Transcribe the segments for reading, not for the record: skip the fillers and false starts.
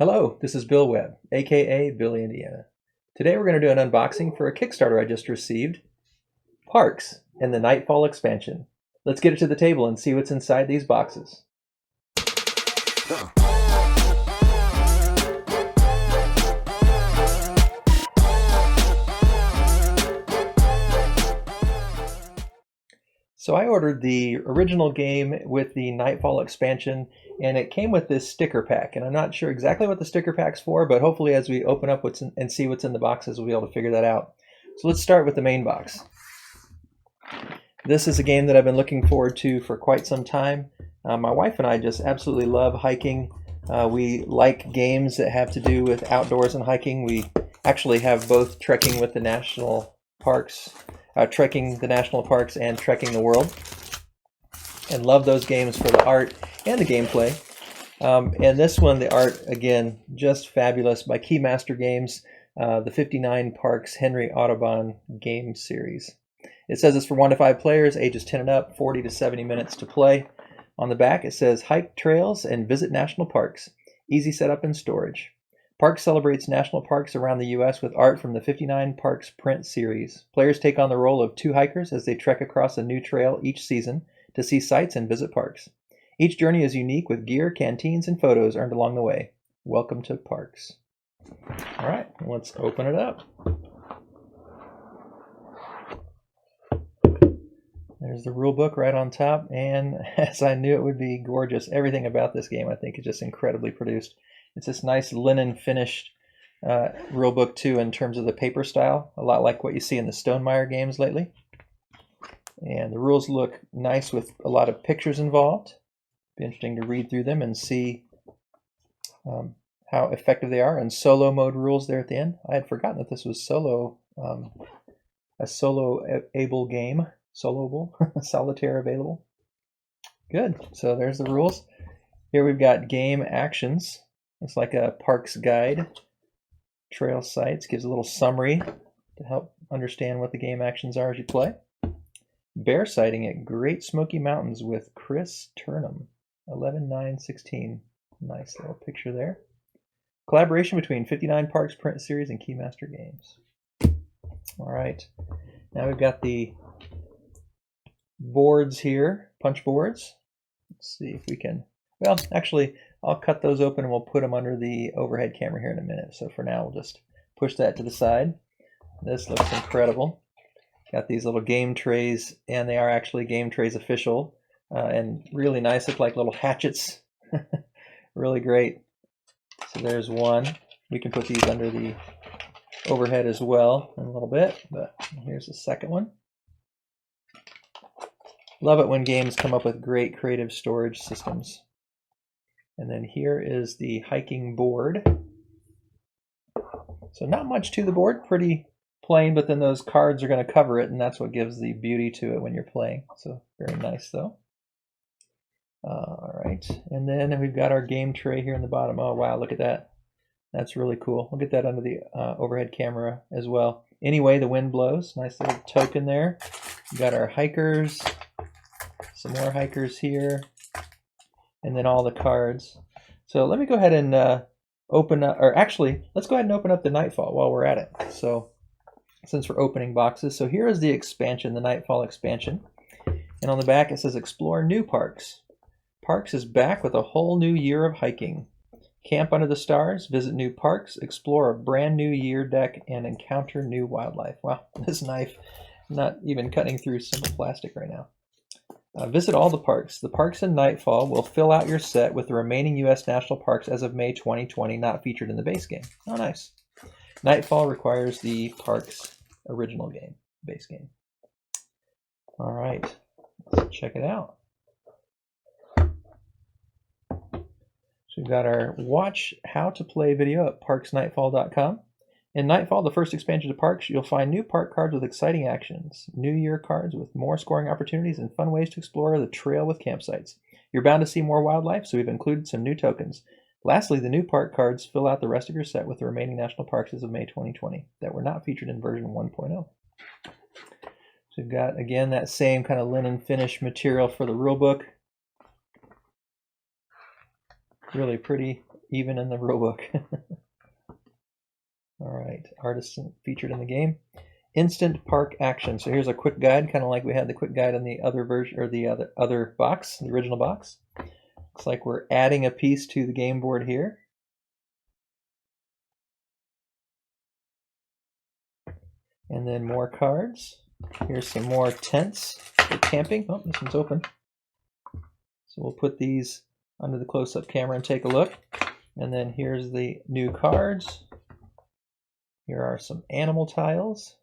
Hello, this is Bill Webb, aka Billy Indiana. Today we're going to do an unboxing for a Kickstarter I just received, Parks and the Nightfall expansion. Let's get it to the table and see what's inside these boxes. So I ordered the original game with the Nightfall expansion, and it came with this sticker pack. And I'm not sure exactly what the sticker pack's for, but hopefully as we open up and see what's in the boxes, we'll be able to figure that out. So let's start with the main box. This is a game that I've been looking forward to for quite some time. My wife and I just absolutely love hiking. We like games that have to do with outdoors and hiking. We actually have both trekking with the national parks, trekking the national parks and trekking the world, and love those games for the art and the gameplay. And this one, the art, again, just fabulous, by Keymaster Games, the 59 Parks Henry Audubon game series. It says it's for 1 to 5 players, ages 10 and up, 40 to 70 minutes to play. On the back it says hike trails and visit national parks, easy setup and storage. Parks celebrates national parks around the U.S. with art from the 59 Parks print series. Players take on the role of 2 hikers as they trek across a new trail each season to see sights and visit parks. Each journey is unique with gear, canteens, and photos earned along the way. Welcome to Parks. All right, let's open it up. There's the rule book right on top, and as I knew it would be, gorgeous. Everything about this game I think is just incredibly produced. It's this nice linen finished rule book too in terms of the paper style, a lot like what you see in the Stonemaier games lately. And the rules look nice with a lot of pictures involved. Be interesting to read through them and see how effective they are. And solo mode rules there at the end. I had forgotten that this was a solo-able game. Soloable, solitaire available. Good. So there's the rules. Here we've got game actions. It's like a parks guide. Trail sites gives a little summary to help understand what the game actions are as you play. Bear sighting at Great Smoky Mountains with Chris Turnham, 11/9/16. Nice little picture there. Collaboration between 59 Parks print series and Keymaster Games. All right. Now we've got the boards here, punch boards. Let's see if we can, well, actually, I'll cut those open and we'll put them under the overhead camera here in a minute. So for now, we'll just push that to the side. This looks incredible. Got these little game trays, and they are actually game trays official, and really nice, look like little hatchets. Really great. So there's one. We can put these under the overhead as well in a little bit, but here's the second one. Love it when games come up with great creative storage systems. And then here is the hiking board. So not much to the board, pretty plain, but then those cards are going to cover it, and that's what gives the beauty to it when you're playing. So very nice though. All right, and then we've got our game tray here in the bottom. Oh wow, look at that. That's really cool. We'll get that under the overhead camera as well. Anyway, the wind blows. Nice little token there. We've got our hikers. Some more hikers here, and then all the cards. So let me go ahead and open up, or actually, let's go ahead and open up the Nightfall while we're at it. So since we're opening boxes, so here is the expansion, the Nightfall expansion. And on the back it says explore new parks. Parks is back with a whole new year of hiking. Camp under the stars, visit new parks, explore a brand new year deck, and encounter new wildlife. Wow, this knife, not even cutting through simple plastic right now. Visit all the parks. The parks in Nightfall will fill out your set with the remaining U.S. national parks as of May 2020, not featured in the base game. Oh, nice. Nightfall requires the Parks original game, base game. All right, let's check it out. So we've got our watch how to play video at parksnightfall.com. In Nightfall, the first expansion to Parks, you'll find new park cards with exciting actions, New Year cards with more scoring opportunities, and fun ways to explore the trail with campsites. You're bound to see more wildlife, so we've included some new tokens. Lastly, the new park cards fill out the rest of your set with the remaining national parks as of May 2020 that were not featured in version 1.0. So we've got, again, that same kind of linen finish material for the rulebook. Really pretty, even in the rulebook. All right, artists featured in the game. Instant park action. So here's a quick guide, kind of like we had the quick guide in the other version, or the other box, the original box. Looks like we're adding a piece to the game board here. And then more cards. Here's some more tents for camping. Oh, this one's open. So we'll put these under the close-up camera and take a look. And then here's the new cards. Here are some animal tiles.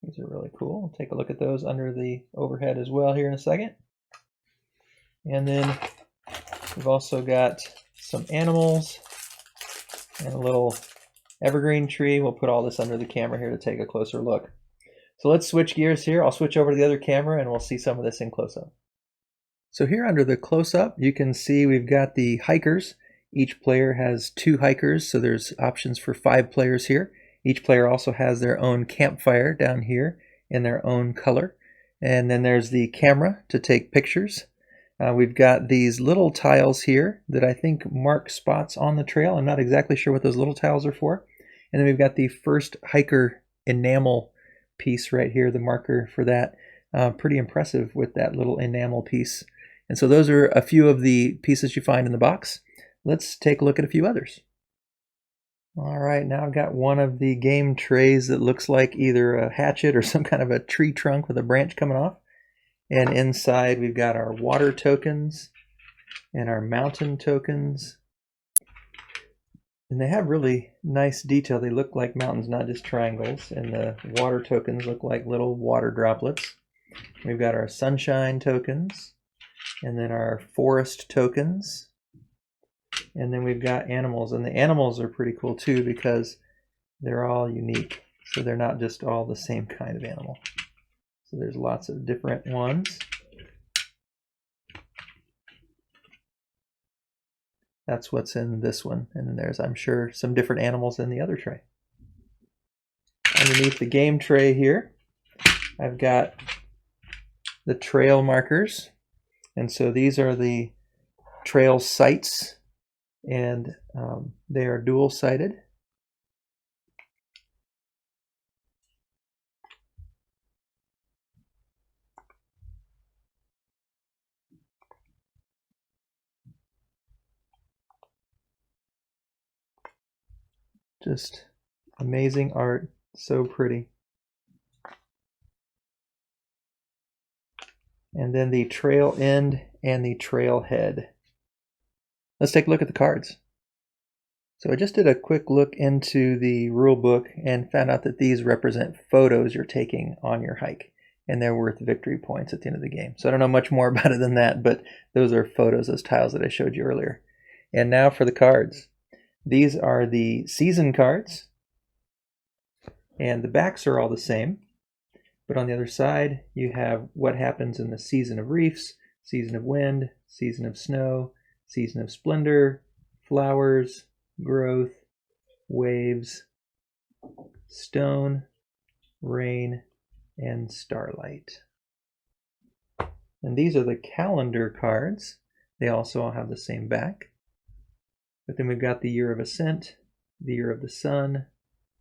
These are really cool. We'll take a look at those under the overhead as well here in a second. And then we've also got some animals and a little evergreen tree. We'll put all this under the camera here to take a closer look. So let's switch gears here. I'll switch over to the other camera and we'll see some of this in close-up. So here under the close-up, you can see we've got the hikers. Each player has 2 hikers, so there's options for 5 players here. Each player also has their own campfire down here in their own color. And then there's the camera to take pictures. We've got these little tiles here that I think mark spots on the trail. I'm not exactly sure what those little tiles are for. And then we've got the first hiker enamel piece right here, the marker for that. Pretty impressive with that little enamel piece. And so those are a few of the pieces you find in the box. Let's take a look at a few others. All right, now I've got one of the game trays that looks like either a hatchet or some kind of a tree trunk with a branch coming off. And inside we've got our water tokens and our mountain tokens. And they have really nice detail. They look like mountains, not just triangles. And the water tokens look like little water droplets. We've got our sunshine tokens. And then our forest tokens. And then we've got animals. And the animals are pretty cool too because they're all unique. So they're not just all the same kind of animal. So there's lots of different ones. That's what's in this one. And then there's, I'm sure, some different animals in the other tray. Underneath the game tray here, I've got the trail markers. And so these are the trail sites. And they are dual-sided. Just amazing art, so pretty. And then the trail end and the trail head. Let's take a look at the cards. So I just did a quick look into the rule book and found out that these represent photos you're taking on your hike. And they're worth victory points at the end of the game. So I don't know much more about it than that, but those are photos, those tiles that I showed you earlier. And now for the cards. These are the season cards. And the backs are all the same. But on the other side, you have what happens in the season of reefs, season of wind, season of snow, season of splendor, flowers, growth, waves, stone, rain, and starlight. And these are the calendar cards. They also all have the same back. But then we've got the year of ascent, the year of the sun,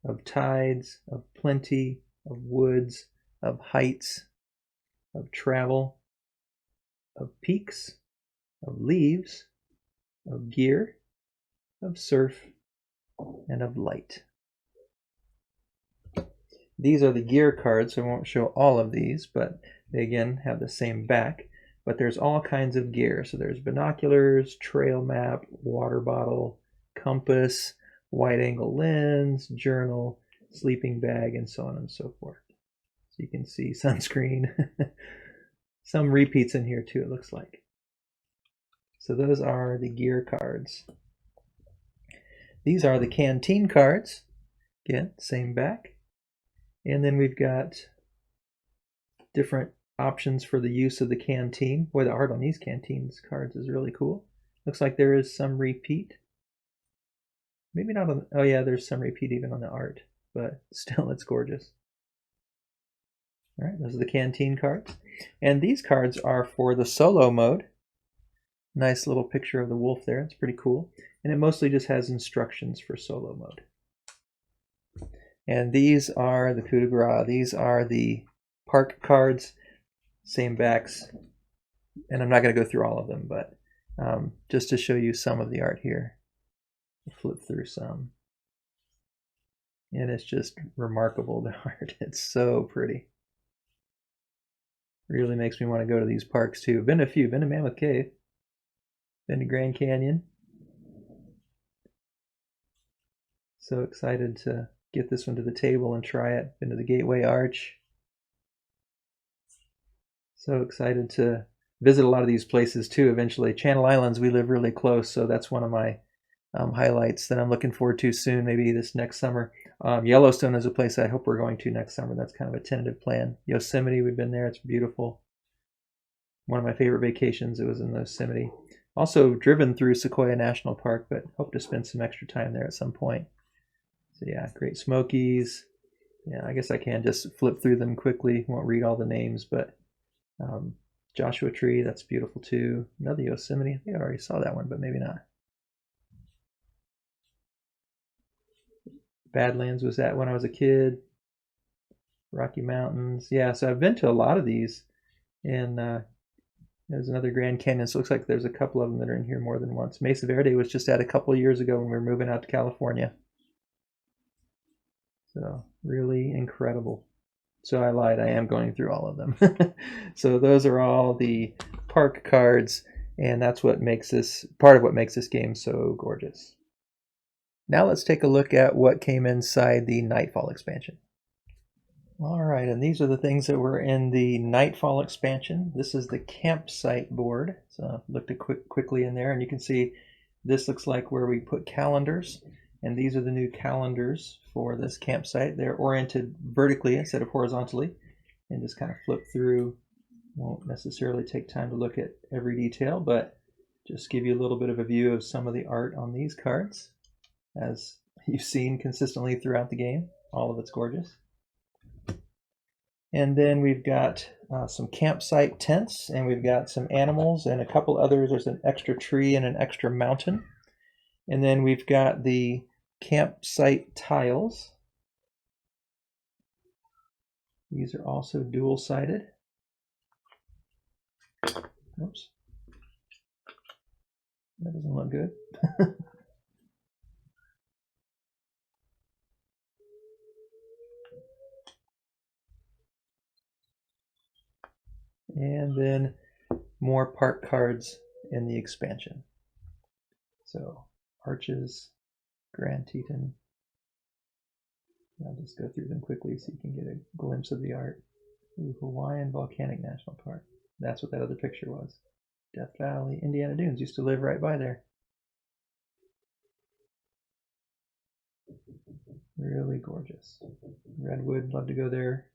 of tides, of plenty, of woods, of heights, of travel, of peaks, of leaves, of gear, of surf, and of light. These are the gear cards, so I won't show all of these, but they again have the same back. But there's all kinds of gear. So there's binoculars, trail map, water bottle, compass, wide angle lens, journal, sleeping bag, and so on and so forth. So you can see sunscreen. Some repeats in here too, it looks like. So those are the gear cards. These are the canteen cards. Again, same back. And then we've got different options for the use of the canteen. Boy, the art on these canteens cards is really cool. Looks like there is some repeat. Maybe not on, oh yeah, there's some repeat even on the art, but still it's gorgeous. All right, those are the canteen cards. And these cards are for the solo mode. Nice little picture of the wolf there. It's pretty cool. And it mostly just has instructions for solo mode. And these are the coup de grace. These are the park cards, same backs. And I'm not going to go through all of them, but just to show you some of the art here. I'll flip through some. And it's just remarkable, the art. It's so pretty. Really makes me want to go to these parks too. Been to a few. Been to Mammoth Cave. Been to Grand Canyon. So excited to get this one to the table and try it. Been to the Gateway Arch. So excited to visit a lot of these places too eventually. Channel Islands, we live really close, so that's one of my highlights that I'm looking forward to soon, maybe this next summer. Yellowstone is a place I hope we're going to next summer. That's kind of a tentative plan. Yosemite, we've been there. It's beautiful. One of my favorite vacations, it was in Yosemite. Also driven through Sequoia National Park, but hope to spend some extra time there at some point. So yeah, Great Smokies. Yeah, I guess I can just flip through them quickly. Won't read all the names, but Joshua Tree, that's beautiful too. Another Yosemite. I think I already saw that one, but maybe not. Badlands was that when I was a kid. Rocky Mountains. Yeah, so I've been to a lot of these. And there's another Grand Canyon. So it looks like there's a couple of them that are in here more than once. Mesa Verde was just at a couple of years ago when we were moving out to California. So really incredible. So I lied, I am going through all of them. So those are all the park cards, and that's what makes this, part of what makes this game so gorgeous. Now let's take a look at what came inside the Nightfall expansion. All right, and these are the things that were in the Nightfall expansion. This is the campsite board. So I looked quickly in there, and you can see this looks like where we put calendars. And these are the new calendars for this campsite. They're oriented vertically instead of horizontally, and just kind of flip through. Won't necessarily take time to look at every detail, but just give you a little bit of a view of some of the art on these cards. As you've seen consistently throughout the game, all of it's gorgeous. And then we've got some campsite tents, and we've got some animals and a couple others. There's an extra tree and an extra mountain. And then we've got the campsite tiles. These are also dual-sided. Oops. That doesn't look good. And then more park cards in the expansion. So Arches, Grand Teton. I'll just go through them quickly so you can get a glimpse of the art. Ooh, Hawaiian Volcanic National Park. That's what that other picture was. Death Valley, Indiana Dunes. Used to live right by there. Really gorgeous. Redwood, love to go there.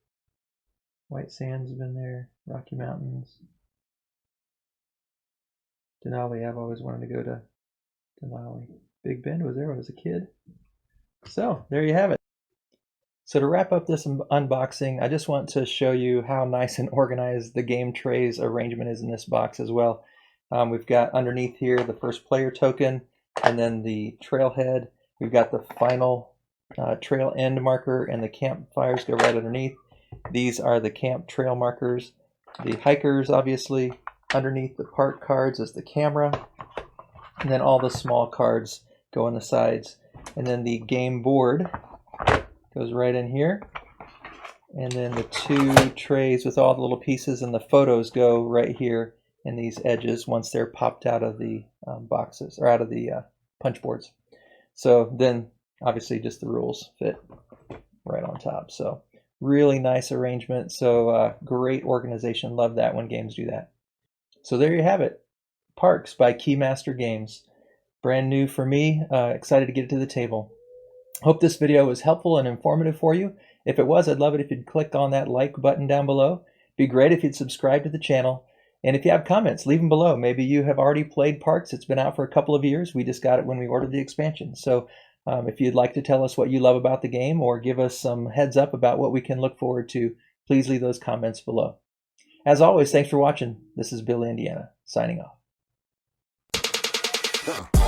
White Sands have been there. Rocky Mountains. Denali, I've always wanted to go to Denali. Big Bend was there when I was a kid. So there you have it. So to wrap up this unboxing, I just want to show you how nice and organized the game trays arrangement is in this box as well. We've got underneath here the first player token, and then the trailhead. We've got the final trail end marker, and the campfires go right underneath. These are the camp trail markers. The hikers, obviously. Underneath the park cards is the camera. And then all the small cards go on the sides. And then the game board goes right in here. And then the two trays with all the little pieces and the photos go right here in these edges once they're popped out of the boxes, or out of the punch boards. So then obviously just the rules fit right on top. So really nice arrangement. So great organization. Love that when games do that. So there you have it. Parks by Keymaster Games. Brand new for me. Excited to get it to the table. Hope this video was helpful and informative for you. If it was, I'd love it if you'd click on that like button down below. Be great if you'd subscribe to the channel. And if you have comments, leave them below. Maybe you have already played Parks. It's been out for a couple of years. We just got it when we ordered the expansion. So if you'd like to tell us what you love about the game or give us some heads up about what we can look forward to, please leave those comments below. As always, thanks for watching. This is Bill, Indiana, signing off. Huh.